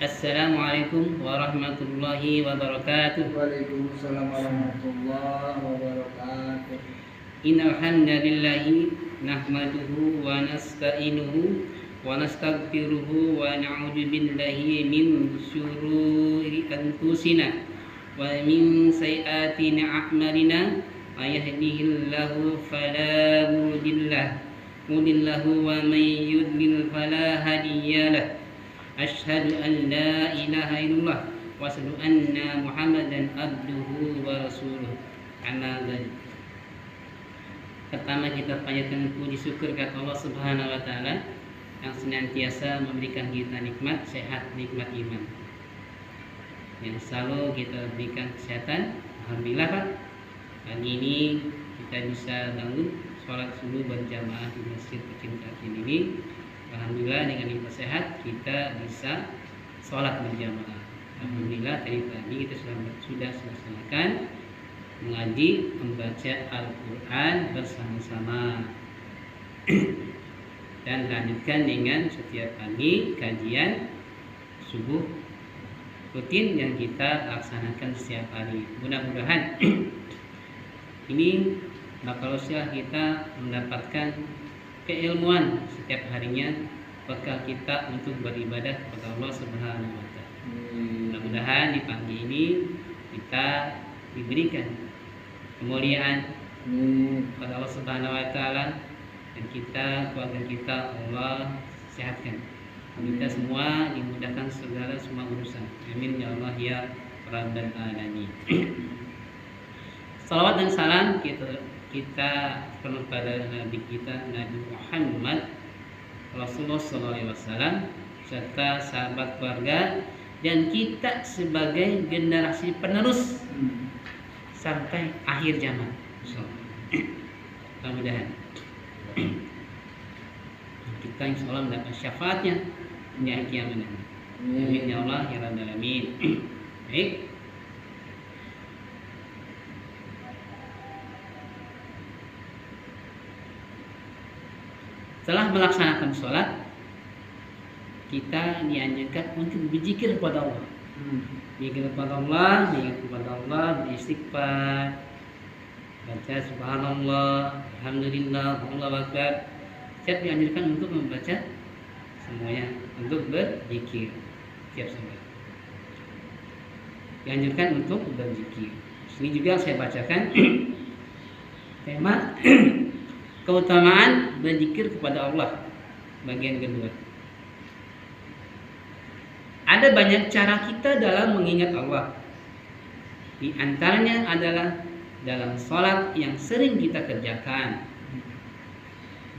Assalamualaikum warahmatullahi wabarakatuh. Waalaikumsalam warahmatullahi wabarakatuh. Innal hamdalillahi nahmaduhu wa nasta'inuhu wa nastaghfiruhu wa na'udzu billahi min syururi anfusina wa min sayyiati a'malina. May yahdihillahu fala mudilla wa may yudlil fala hadiyalah. Asyhadu an la ilaha illallah wa asyhadu anna Muhammadan abduhu wa rasuluh. Amma ba'du. Pertama kita panjatkan puji syukur kepada Allah Subhanahu wa taala yang senantiasa memberikan kita nikmat sehat, nikmat iman. Yang selalu kita berikan kesehatan. Alhamdulillah Pak. Pagi ini kita bisa bangun sholat subuh berjamaah di masjid tercinta ini. Alhamdulillah dengan nikmat sehat kita bisa sholat berjamaah. Alhamdulillah tadi pagi kita sudah melaksanakan mengaji membaca Al-Quran bersama-sama dan lanjutkan dengan setiap pagi kajian subuh rutin yang kita laksanakan setiap hari. Mudah-mudahan ini bakal usaha kita mendapatkan keilmuan setiap harinya, bekal kita untuk beribadah kepada Allah Subhanahu wa taala. Mudah-mudahan di pagi ini kita diberikan kemuliaan kepada Allah Subhanahu wa taala dan kita, keluarga kita Allah sehatkan. Kita semua dimudahkan segala semua urusan. Amin ya Allah ya Rabbal alamin. Salawat dan salam kita kepada Nabi kita Nabi Muhammad Rasulullah SAW serta sahabat keluarga dan kita sebagai generasi penerus sampai akhir zaman. Mudah-mudahan kita insya Allah mendapat syafaatnya di hari kiamat. Amin ya Allah ya Rabbal alamin. Baik. Setelah melaksanakan sholat, kita dianjurkan untuk berzikir kepada Allah. Berzikir kepada Allah, beristighfar, baca subhanallah, alhamdulillah, Allahu akbar. Setiap dianjurkan untuk membaca semuanya, untuk berzikir setiap sholat. Dianjurkan untuk berzikir. Ini juga saya bacakan tema keutamaan berzikir kepada Allah bagian kedua. Ada banyak cara kita dalam mengingat Allah. Di antaranya adalah dalam sholat yang sering kita kerjakan.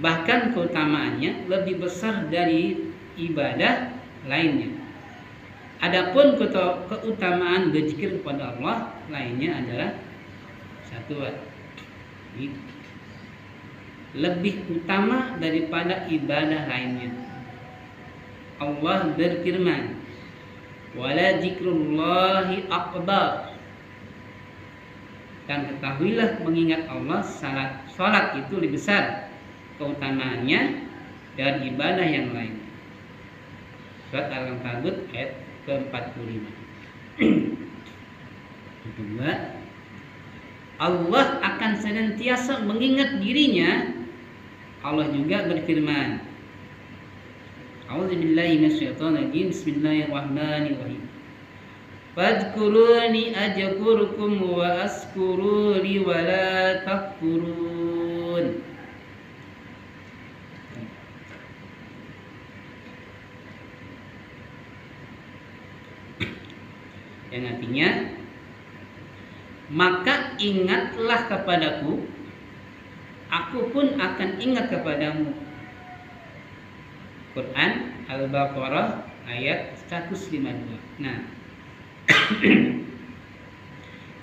Bahkan keutamaannya lebih besar dari ibadah lainnya. Adapun keutamaan berzikir kepada Allah lainnya adalah satu, lebih utama daripada ibadah lainnya. Allah berfirman, "Wala dzikrullahi akbar." Dan ketahuilah mengingat Allah salat itu lebih besar keutamaannya dari ibadah yang lain. Surat Al-Ankabut ayat ke-45. Kedua, Allah akan senantiasa mengingat dirinya. Allah juga berfirman, A'udzubillahi minasyaitonirrajim. Bismillahirrahmanirrahim. Fadhkuruni ajkurukum wa askuruli wa la takfurun. Yang artinya, maka ingatlah kepadaku, aku pun akan ingat kepadamu. Quran Al-Baqarah ayat 152. Nah,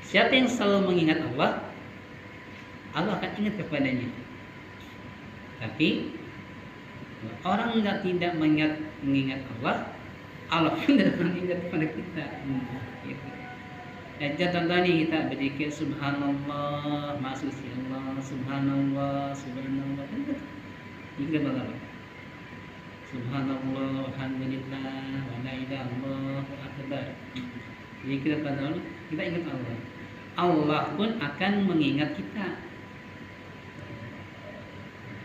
siapa yang selalu mengingat Allah, Allah akan ingat kepadanya. Tapi orang yang tidak mengingat Allah, Allah pun tidak mengingat kepada kita. Gitu. Contohnya kita berzikir subhanallah, maha suci Allah, subhanallah, subhanallah. Kita berapa? Subhanallah, alhamdulillah, wa la ilaha illallah, Zikir kepada Allah, kita ingat Allah. Allah pun akan mengingat kita.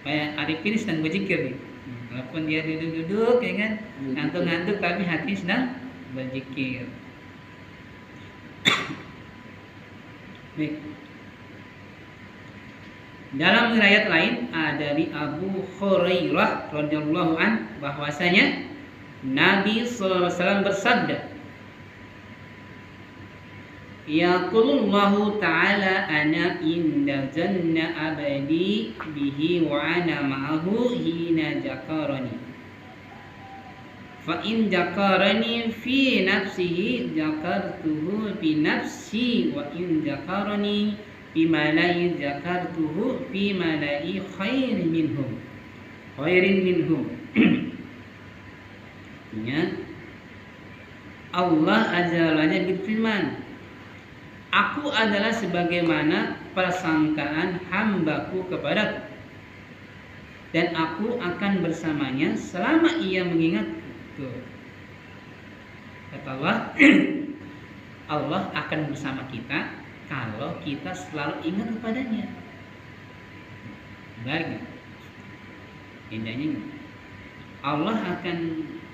Kayak Arifin sedang berzikir nih. Walaupun dia duduk-duduk, ya kan, ngantuk-ngantuk, tapi hati sedang berzikir. Baik. Dalam riwayat lain dari Abu Hurairah radhiyallahu an bahwasanya Nabi sallallahu alaihi wasallam bersabda, yaqulullahu ta'ala ana inda janna abadi bihi wa ana ma'ahu hina jakarani fa in jakarani fi nafsihi jakartuhu bi nafsi wa in jakarani bi malai jakartuhu bi malai khairin minhum artinya Allah azza wa jalla berfirman, aku adalah sebagaimana persangkaan hambaku kepadaku, dan aku akan bersamanya selama ia mengingatku. Kata Allah, Allah akan bersama kita kalau kita selalu ingat kepadanya. Baik, indahnya Allah akan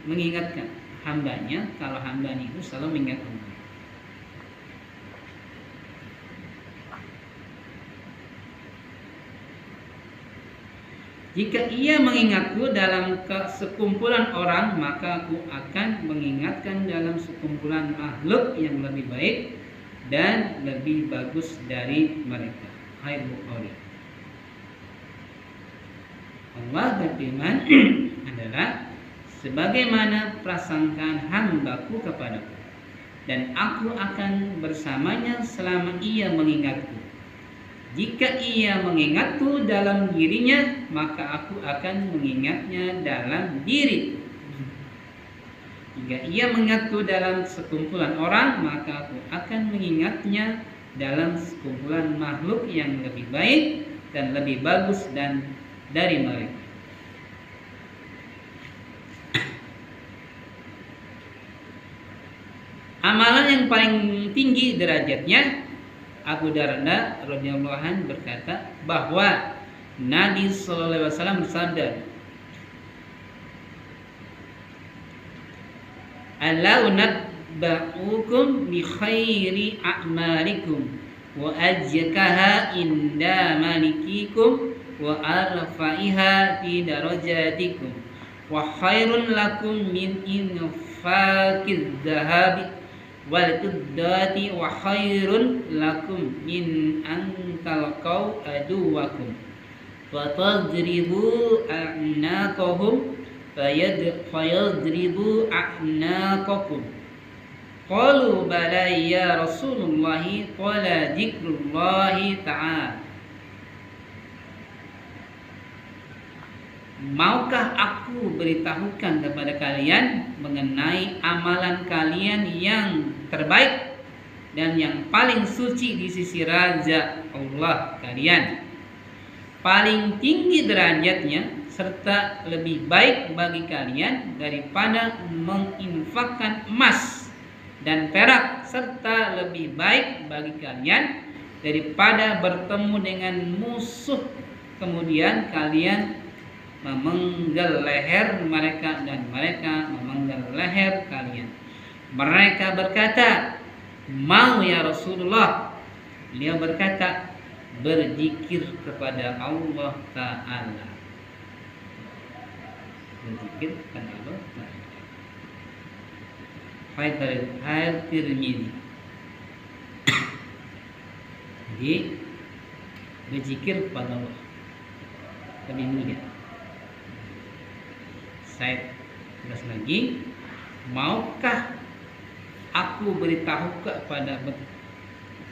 mengingatkan hambanya kalau hambanya itu selalu mengingat Allah. Jika ia mengingatku dalam sekumpulan orang, maka aku akan mengingatkan dalam sekumpulan makhluk yang lebih baik dan lebih bagus dari mereka. Hai Bukhari. Allah berfirman adalah sebagaimana prasangkaan hambaku kepadaku, dan aku akan bersamanya selama ia mengingatku. Jika ia mengingatku dalam dirinya, maka aku akan mengingatnya dalam diri. Jika ia mengingatku dalam sekumpulan orang, maka aku akan mengingatnya dalam sekumpulan makhluk yang lebih baik dan lebih bagus dan dari mereka. Amalan yang paling tinggi derajatnya, Abu Darda radhiyallahu anhu berkata bahwa Nabi sallallahu alaihi wasallam bersabda, "Ala unabbi'ukum bi khairi a'malikum wa ajkaha inda malikikum wa arfa'iha fi darajatikum wa khairun lakum min infaqiz zahabi wal fiddati wa khairun lakum min an talqaw aduwakum wa tadribu a'naqahum fayadribu a'naqakum." Qalu bala ya Rasulullah, qala dzikrullahi ta'ala. Maukah aku beritahukan kepada kalian mengenai amalan kalian yang terbaik dan yang paling suci di sisi Raja Allah kalian, paling tinggi derajatnya, serta lebih baik bagi kalian daripada menginfakkan emas dan perak, serta lebih baik bagi kalian daripada bertemu dengan musuh kemudian kalian memenggal leher mereka dan mereka memenggal leher kalian. Mereka berkata, "Mau ya Rasulullah." Beliau berkata, berzikir kepada Allah Ta'ala. Berzikir kepada Allah Ta'ala. Hadis Tirmidzi. Jadi berzikir kepada Allah lebih mulia. Saya tulis lagi, maukah aku beritahu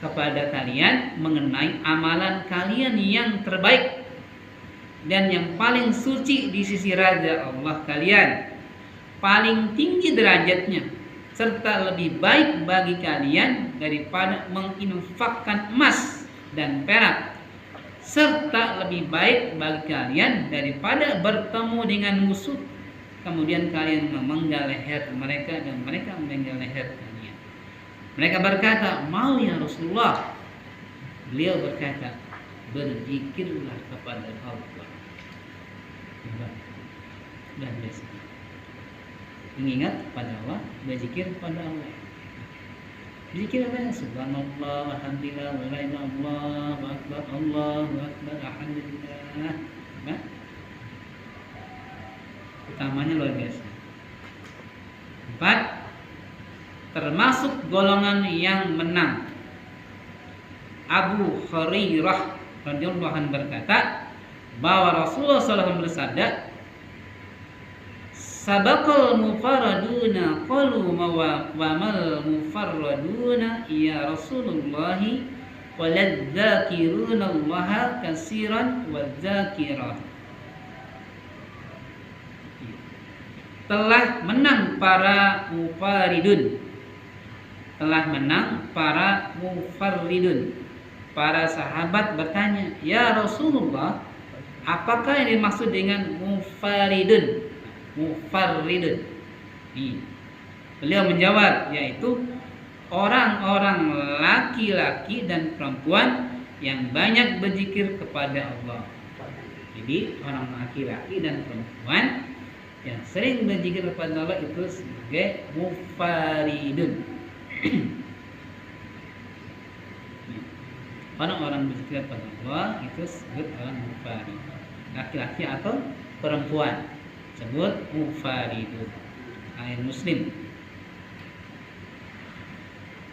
kepada kalian mengenai amalan kalian yang terbaik dan yang paling suci di sisi Raja Allah kalian, paling tinggi derajatnya, serta lebih baik bagi kalian daripada menginfakkan emas dan perak, serta lebih baik bagi kalian daripada bertemu dengan musuh kemudian kalian memenggal leher mereka dan mereka memenggal leher kalian. Mereka berkata, mau ya Rasulullah. Beliau berkata, berzikirlah kepada Allah. Dan biasa mengingat kepada Allah, berzikir kepada Allah. Berzikir apa? Subhanallah, alhamdulillah, wa la ilaha illallah, wa akbar, Allahu akbar, alhamdulillah. Nah, utamanya luar biasa. 4. Termasuk golongan yang menang. Abu Hurairah radhiyallahu anhu berkata bahwa Rasulullah SAW bersabda, sabaqal mufarraduna qalu wa mal mufarraduna ya Rasulullah waladzakiruna Allah katsiran wadzakirat. Telah menang para mufaridun. Telah menang para mufarridun. Para sahabat bertanya, ya Rasulullah, apakah yang dimaksud dengan mufaridun? Mufarridun. Beliau menjawab, yaitu orang-orang laki-laki dan perempuan yang banyak berzikir kepada Allah. Jadi orang laki-laki dan perempuan yang sering berzikir kepada Allah itu sebagai mufaridun. Orang-orang berzikir kepada Allah itu disebut orang mufarid. Laki-laki atau perempuan disebut mufaridun. Ayat Muslim.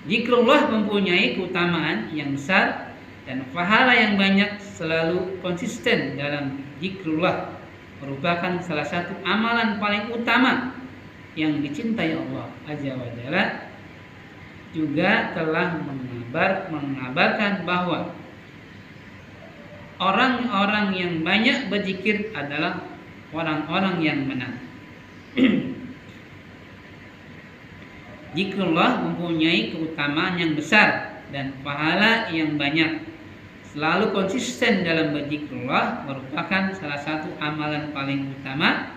Zikrullah mempunyai keutamaan yang besar dan pahala yang banyak. Selalu konsisten dalam zikrullah merupakan salah satu amalan paling utama yang dicintai Allah Azza wa Jalla. Juga telah mengabarkan bahwa orang-orang yang banyak berzikir adalah orang-orang yang menang. Zikrullah mempunyai keutamaan yang besar dan pahala yang banyak. Selalu konsisten dalam berzikrullah merupakan salah satu amalan paling utama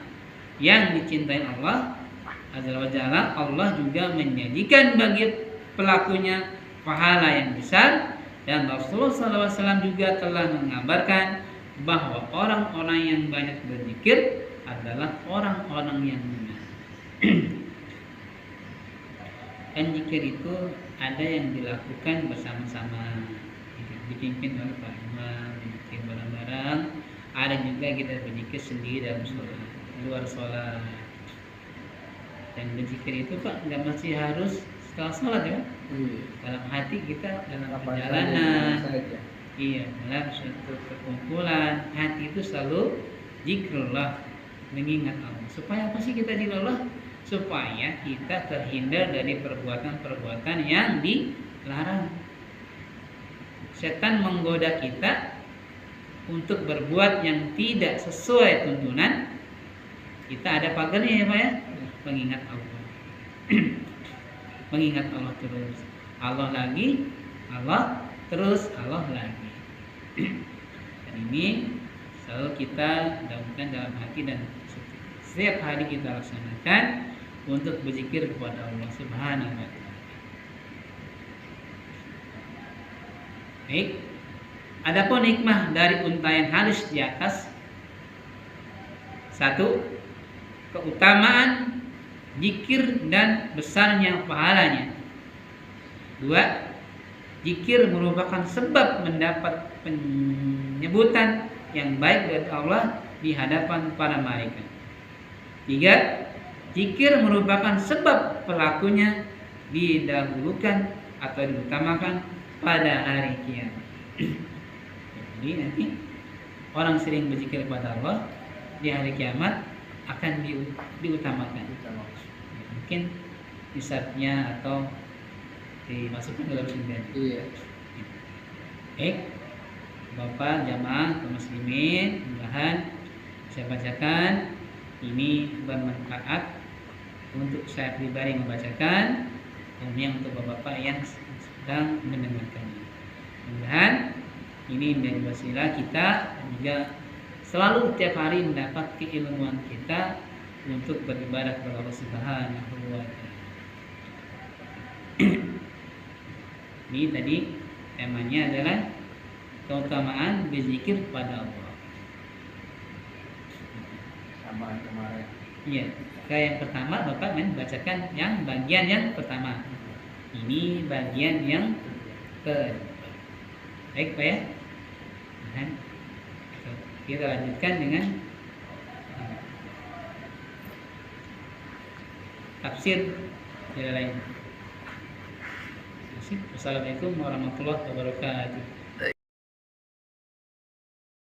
yang dicintai Allah Azza wa Jalla. Allah juga menyajikan bagi pelakunya pahala yang besar, dan Rasulullah SAW juga telah mengabarkan bahwa orang-orang yang banyak berzikir adalah orang-orang yang menang. Dan zikir itu ada yang dilakukan bersama-sama, dipimpin oleh para imam, berzikir bareng-bareng. Ada juga kita berzikir sendiri dalam sholat, luar sholat. Dan berzikir itu Pak nggak mesti harus setelah sholat ya. Dalam hati kita, dalam perjalanan, iya, dalam suatu perkumpulan, hati itu selalu zikrullah, mengingat Allah. Supaya apa sih kita zikrullah? Supaya kita terhindar dari perbuatan-perbuatan yang dilarang. Setan menggoda kita untuk berbuat yang tidak sesuai tuntunan. Kita ada pagarnya ya Pak ya, mengingat Allah. Mengingat Allah terus, Allah lagi, Allah terus, Allah lagi. Dan ini selalu kita lakukan dalam hati dan setiap hari kita laksanakan untuk berzikir kepada Allah Subhanahu wa Ta'ala. Baik. Adapun hikmah dari untaian hadis di atas: 1. Keutamaan zikir dan besarnya pahalanya. 2. Zikir merupakan sebab mendapat penyebutan yang baik dari Allah di hadapan para malaikat. 3. Zikir merupakan sebab pelakunya didahulukan atau diutamakan pada hari kiamat. Jadi nanti orang sering berzikir kepada Allah di hari kiamat akan diutamakan. Mungkin hisabnya atau dimasukkan dalam surga. Iya. Baik, Bapak jamaah kaum muslimin, mudah-mudahan saya bacakan ini bermanfaat untuk saya pribadi membacakan, dan yang untuk Bapak yang sedang mendengarkannya. Mudah-mudahan ini menjadi wasilah kita juga selalu tiap hari mendapat keilmuan kita untuk beribadah kepada Allah Subhanahu wa Ta'ala. Ini tadi temanya adalah keutamaan berzikir kepada Allah. Tambahan kemarin. Iya. Kayak yang pertama Bapak bacakan yang bagian yang pertama. Ini bagian yang baik Pak ya. Nah, kita lanjutkan dengan tafsir yang lain. Assalamualaikum warahmatullahi wabarakatuh.